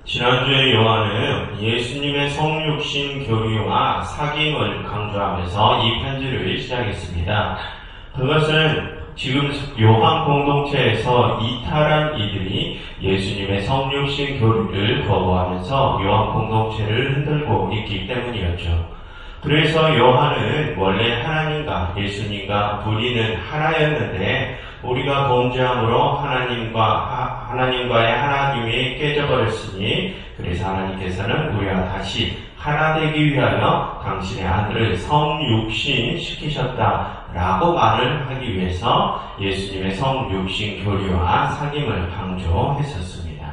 지난주에 요한은 예수님의 성육신 교류와 사귐을 강조하면서 이 편지를 시작했습니다. 그것은 지금 요한 공동체에서 이탈한 이들이 예수님의 성육신 교류를 거부하면서 요한 공동체를 흔들고 있기 때문이었죠. 그래서 요한은 원래 하나님과 예수님과 우리는 하나였는데 우리가 범죄함으로 하나님과의 하나님이 깨져버렸으니 그래서 하나님께서는 우리와 다시 하나 되기 위하여 당신의 아들을 성육신 시키셨다라고 말을 하기 위해서 예수님의 성육신 교류와 사귐을 강조했었습니다.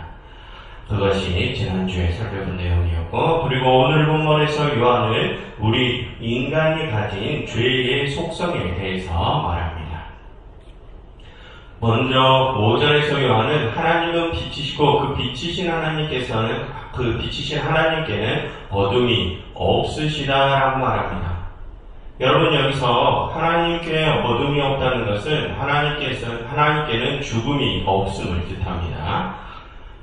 그것이 지난주에 살펴본 내용이었고, 그리고 오늘 본문에서 요한은 우리 인간이 가진 죄의 속성에 대해서 말합니다. 먼저 5절에서 요한은 하나님은 빛이시고 그 빛이신 하나님께는 어둠이 없으시다라고 말합니다. 여러분, 여기서 하나님께 어둠이 없다는 것은 하나님께는 죽음이 없음을 뜻합니다.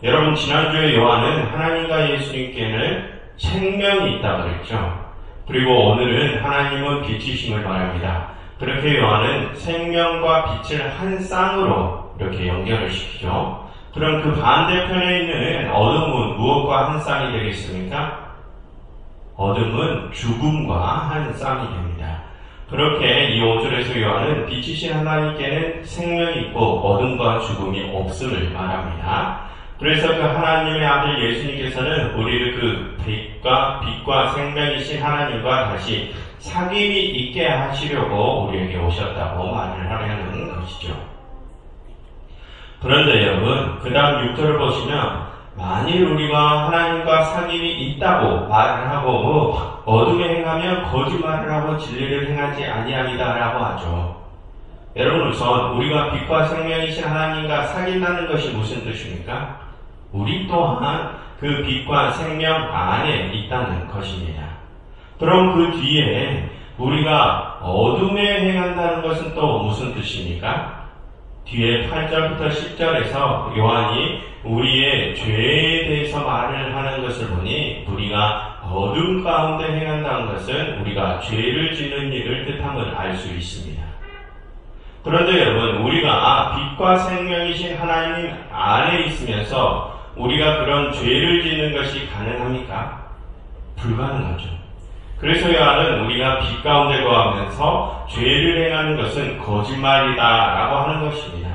여러분, 지난주에 요한은 하나님과 예수님께는 생명이 있다고 그랬죠. 그리고 오늘은 하나님은 빛이심을 말합니다. 그렇게 요한은 생명과 빛을 한 쌍으로 이렇게 연결을 시키죠. 그럼 그 반대편에 있는 어둠은 무엇과 한 쌍이 되겠습니까? 어둠은 죽음과 한 쌍이 됩니다. 그렇게 이 5절에서 요한은 빛이신 하나님께는 생명이 있고 어둠과 죽음이 없음을 말합니다. 그래서 그 하나님의 아들 예수님께서는 우리를 그 빛과 생명이신 하나님과 다시 사귐이 있게 하시려고 우리에게 오셨다고 말을 하려는 것이죠. 그런데 여러분, 그 다음 6절을 보시면 만일 우리가 하나님과 사귐이 있다고 말을 하고 어둠에 행하면 거짓말을 하고 진리를 행하지 아니함이다라고 하죠. 여러분, 우선 우리가 빛과 생명이신 하나님과 사귐다는 것이 무슨 뜻입니까? 우리 또한 그 빛과 생명 안에 있다는 것입니다. 그럼 그 뒤에 우리가 어둠에 행한다는 것은 또 무슨 뜻입니까? 뒤에 8절부터 10절에서 요한이 우리의 죄에 대해서 말을 하는 것을 보니 우리가 어둠 가운데 행한다는 것은 우리가 죄를 짓는 일을 뜻함을 알 수 있습니다. 그런데 여러분, 우리가 빛과 생명이신 하나님 안에 있으면서 우리가 그런 죄를 짓는 것이 가능합니까? 불가능하죠. 그래서 요한은 우리가 빛 가운데 거하면서 죄를 행하는 것은 거짓말이다라고 하는 것입니다.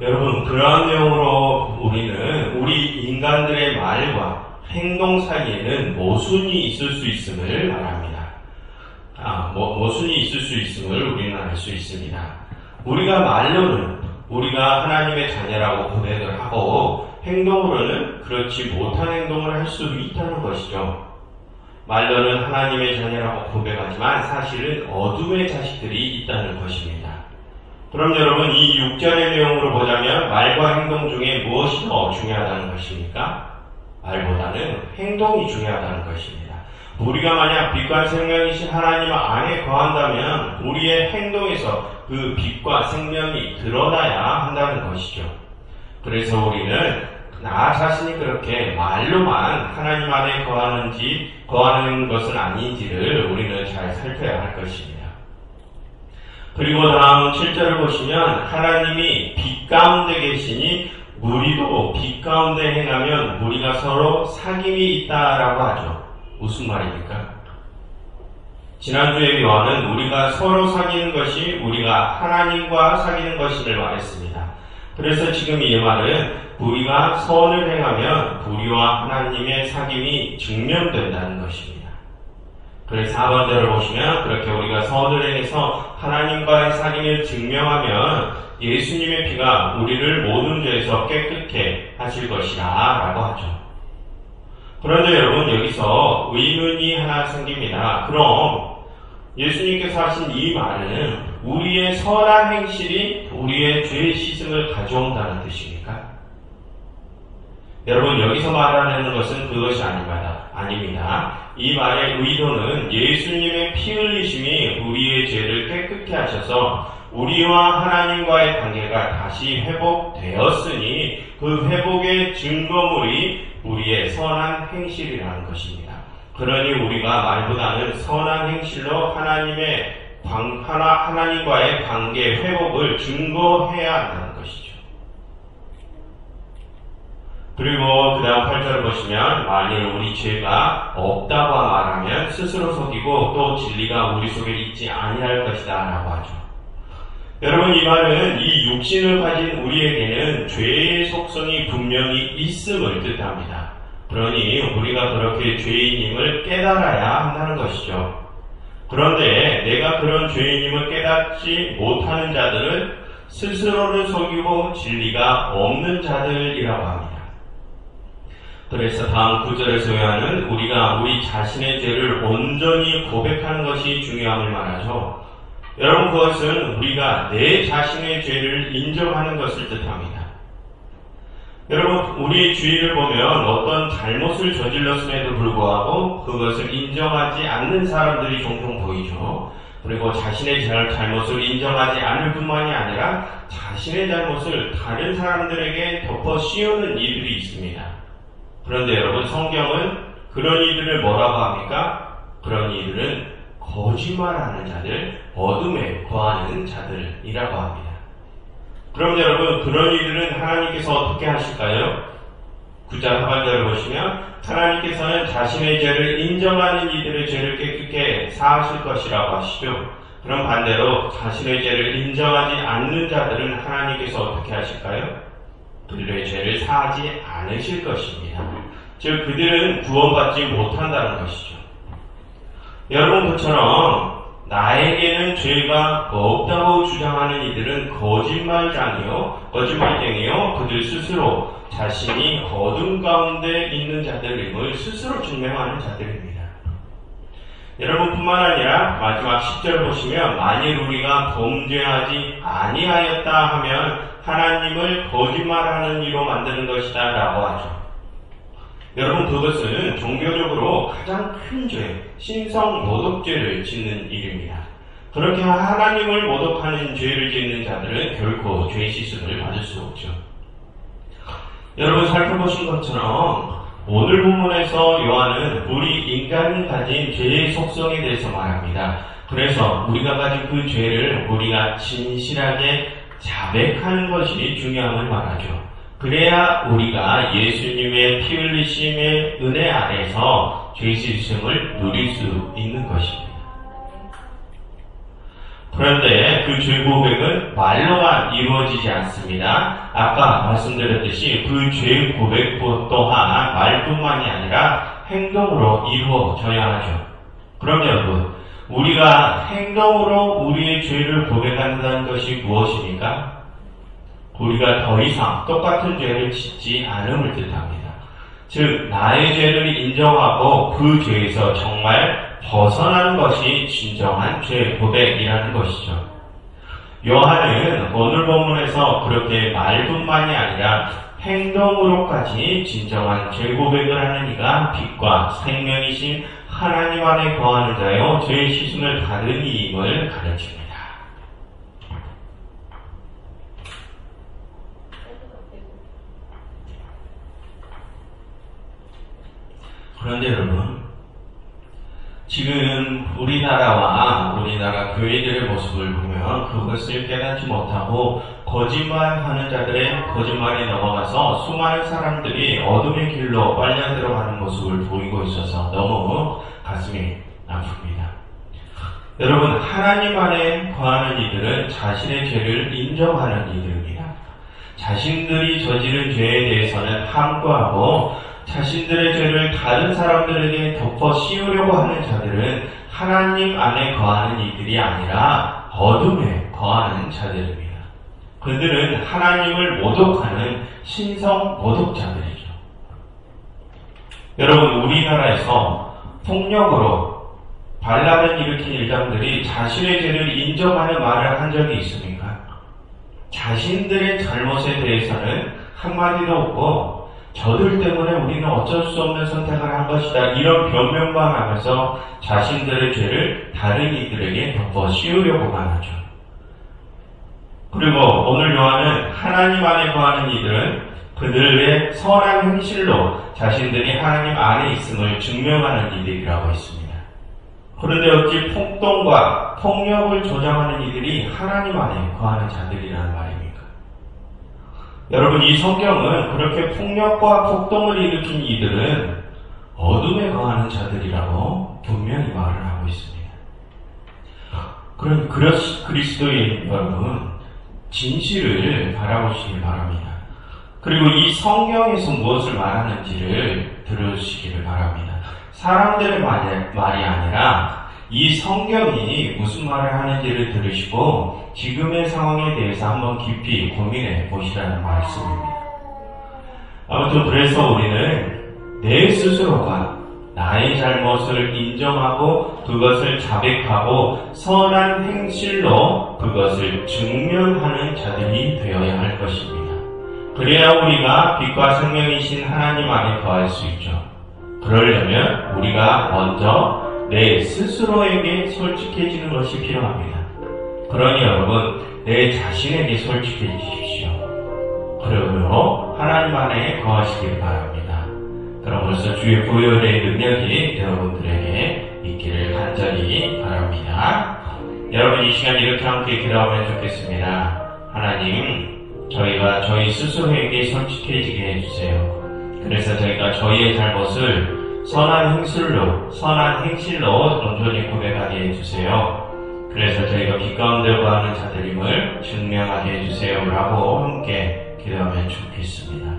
여러분, 그러한 내용으로 우리는 우리 인간들의 말과 행동 사이에는 모순이 있을 수 있음을 말합니다. 모순이 있을 수 있음을 우리는 알 수 있습니다. 우리가 말로는 우리가 하나님의 자녀라고 고백을 하고 행동으로는 그렇지 못한 행동을 할 수 있다는 것이죠. 말로는 하나님의 자녀라고 고백하지만 사실은 어둠의 자식들이 있다는 것입니다. 그럼 여러분, 이 6절의 내용으로 보자면 말과 행동 중에 무엇이 더 중요하다는 것입니까? 말보다는 행동이 중요하다는 것입니다. 우리가 만약 빛과 생명이신 하나님 안에 거한다면 우리의 행동에서 그 빛과 생명이 드러나야 한다는 것이죠. 그래서 우리는 나 자신이 그렇게 말로만 하나님 안에 거하는 것은 아닌지를 우리는 잘 살펴야 할 것입니다. 그리고 다음 7절을 보시면 하나님이 빛 가운데 계시니 우리도 빛 가운데 행하면 우리가 서로 사귐이 있다라고 하죠. 무슨 말입니까? 지난주에 요한은 우리가 서로 사귀는 것이 우리가 하나님과 사귀는 것임을 말했습니다. 그래서 지금 이 말은 우리가 선을 행하면 우리와 하나님의 사귐이 증명된다는 것입니다. 그래서 4번절을 보시면 그렇게 우리가 선을 행해서 하나님과의 사귐을 증명하면 예수님의 피가 우리를 모든 죄에서 깨끗게 하실 것이다 라고 하죠. 그런데 여러분, 여기서 의문이 하나 생깁니다. 그럼 예수님께서 하신 이 말은 우리의 선한 행실이 우리의 죄의 씻음을 가져온다는 뜻입니까? 여러분, 여기서 말하는 것은 그것이 아닙니다. 이 말의 의도는 예수님의 피 흘리심이 우리의 죄를 깨끗게 하셔서 우리와 하나님과의 관계가 다시 회복되었으니 그 회복의 증거물이 우리의 선한 행실이라는 것입니다. 그러니 우리가 말보다는 선한 행실로 하나님과의 관계 회복을 증거해야 한다는 것이죠. 그리고 그 다음 8절을 보시면 만일 우리 죄가 없다고 말하면 스스로 속이고 또 진리가 우리 속에 있지 아니할 것이다 라고 하죠. 여러분, 이 말은 이 육신을 가진 우리에게는 죄의 속성이 분명히 있음을 뜻합니다. 그러니 우리가 그렇게 죄인임을 깨달아야 한다는 것이죠. 그런데 내가 그런 죄인임을 깨닫지 못하는 자들은 스스로를 속이고 진리가 없는 자들이라고 합니다. 그래서 다음 9절에서 요한은 우리가 우리 자신의 죄를 온전히 고백하는 것이 중요함을 말하죠. 여러분, 그것은 우리가 내 자신의 죄를 인정하는 것을 뜻합니다. 여러분, 우리의 주위를 보면 어떤 잘못을 저질렀음에도 불구하고 그것을 인정하지 않는 사람들이 종종 보이죠. 그리고 자신의 잘못을 인정하지 않을 뿐만이 아니라 자신의 잘못을 다른 사람들에게 덮어 씌우는 이들이 있습니다. 그런데 여러분, 성경은 그런 이들을 뭐라고 합니까? 그런 이들은 거짓말하는 자들, 어둠에 거하는 자들이라고 합니다. 그럼 여러분, 그런 이들은 하나님께서 어떻게 하실까요? 9절 하반절을 보시면 하나님께서는 자신의 죄를 인정하는 이들의 죄를 깨끗게 사하실 것이라고 하시죠. 그럼 반대로 자신의 죄를 인정하지 않는 자들은 하나님께서 어떻게 하실까요? 그들의 죄를 사하지 않으실 것입니다. 즉 그들은 구원받지 못한다는 것이죠. 여러분, 그처럼 나에게는 죄가 없다고 주장하는 이들은 거짓말쟁이요, 그들 스스로 자신이 어둠 가운데 있는 자들임을 스스로 증명하는 자들입니다. 여러분뿐만 아니라 마지막 10절 보시면 만일 우리가 범죄하지 아니하였다 하면 하나님을 거짓말하는 이로 만드는 것이다 라고 하죠. 여러분, 그것은 종교적으로 가장 큰 죄, 신성 모독죄를 짓는 일입니다. 그렇게 하나님을 모독하는 죄를 짓는 자들은 결코 죄 씻음을 받을 수 없죠. 여러분, 살펴보신 것처럼 오늘 본문에서 요한은 우리 인간이 가진 죄의 속성에 대해서 말합니다. 그래서 우리가 가진 그 죄를 우리가 진실하게 자백하는 것이 중요함을 말하죠. 그래야 우리가 예수님의 피 흘리심의 은혜 아래서 죄 씻음을 누릴 수 있는 것입니다. 그런데 그 죄 고백은 말로만 이루어지지 않습니다. 아까 말씀드렸듯이 그 죄 고백 또한 말뿐만이 아니라 행동으로 이루어져야 하죠. 그럼 여러분, 우리가 행동으로 우리의 죄를 고백한다는 것이 무엇입니까? 우리가 더 이상 똑같은 죄를 짓지 않음을 뜻합니다. 즉, 나의 죄를 인정하고 그 죄에서 정말 벗어나는 것이 진정한 죄 고백이라는 것이죠. 요한은 오늘 본문에서 그렇게 말뿐만이 아니라 행동으로까지 진정한 죄 고백을 하는 이가 빛과 생명이신 하나님 안에 거하는 자요 죄의 씻음을 받은 이임을 가르칩니다. 그런데 여러분, 지금 우리나라 교회들의 모습을 보면 그것을 깨닫지 못하고 거짓말하는 자들의 거짓말에 넘어가서 수많은 사람들이 어둠의 길로 빨려들어가는 모습을 보이고 있어서 너무 가슴이 아픕니다. 여러분, 하나님 안에 거하는 이들은 자신의 죄를 인정하는 이들입니다. 자신들이 저지른 죄에 대해서는 함구하고 자신들의 죄를 다른 사람들에게 덮어 씌우려고 하는 자들은 하나님 안에 거하는 이들이 아니라 어둠에 거하는 자들입니다. 그들은 하나님을 모독하는 신성 모독자들이죠. 여러분, 우리나라에서 폭력으로 반란을 일으킨 일당들이 자신의 죄를 인정하는 말을 한 적이 있습니까? 자신들의 잘못에 대해서는 한마디도 없고 저들 때문에 우리는 어쩔 수 없는 선택을 한 것이다, 이런 변명만 하면서 자신들의 죄를 다른 이들에게 덮어 씌우려고만 하죠. 그리고 오늘 요한은 하나님 안에 거하는 이들은 그들의 선한 행실로 자신들이 하나님 안에 있음을 증명하는 이들이라고 했습니다. 그런데 어찌 폭동과 폭력을 조장하는 이들이 하나님 안에 거하는 자들이라는 말입니까? 여러분, 이 성경은 그렇게 폭력과 폭동을 일으킨 이들은 어둠에 거하는 자들이라고 분명히 말을 하고 있습니다. 그런 그리스도인 여러분, 진실을 바라보시길 바랍니다. 그리고 이 성경에서 무엇을 말하는지를 들으시기를 바랍니다. 사람들의 말이 아니라 이 성경이 무슨 말을 하는지를 들으시고 지금의 상황에 대해서 한번 깊이 고민해 보시라는 말씀입니다. 아무튼 그래서 우리는 내 스스로가 나의 잘못을 인정하고 그것을 자백하고 선한 행실로 그것을 증명하는 자들이 되어야 할 것입니다. 그래야 우리가 빛과 생명이신 하나님 안에 거할 수 있죠. 그러려면 우리가 먼저 내 스스로에게 솔직해지는 것이 필요합니다. 그러니 여러분, 내 자신에게 솔직해지십시오. 그러므로 하나님 안에 거하시길 바랍니다. 그러므로서 주의 보혈의 능력이 여러분들에게 있기를 간절히 바랍니다. 여러분, 이 시간 이렇게 함께 기도하면 좋겠습니다. 하나님, 저희가 저희 스스로에게 솔직해지게 해주세요. 그래서 저희가 저희의 잘못을 선한 행실로 온전히 고백하게 해주세요. 그래서 저희가 빛 가운데 거하는 자들임을 증명하게 해주세요. 라고 함께 기도하면 좋겠습니다.